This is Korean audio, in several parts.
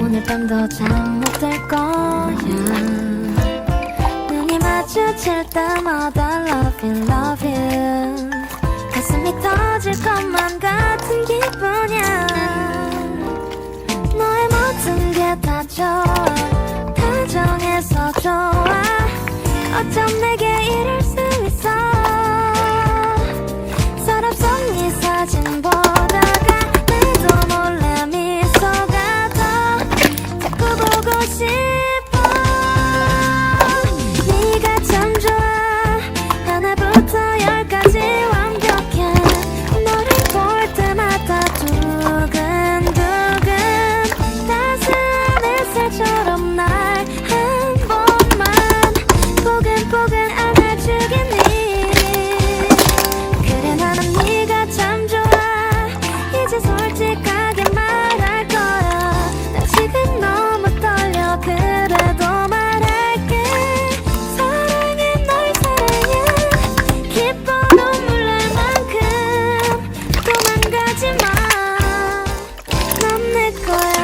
오늘 밤도 잠 못 들 거야. 눈이 마주칠 때마다 love you, love you. 가슴이 터질 것만 같은 기분이야. 너의 모든 게 다 좋아, 다정해서 좋아. 어쩜 내게 이럴 수 있어. 서랍 속 네 사진 보다가 내도 몰래 미소가 더 자꾸 보고 싶어. 네가 참 좋아. 하나부터 열까지 완벽해. 너를 볼 때마다 두근두근 따스한 햇살처럼 날 한 번만 포근포근 안아주겠니. 그래 나는 네가 참 좋아. 이제 솔직하게 말할 거야. 난 지금 너무 떨려. 그래도 말할게. 사랑해 널 사랑해. 기뻐 눈물 날 만큼 도망가지 마. 넌 내 거야.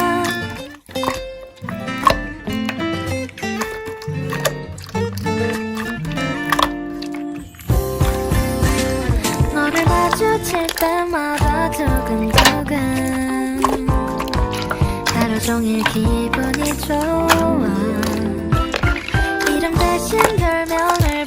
너를 마주칠 때마다 두근두근 하루 종일 기분이 좋아. 이름 대신 별명을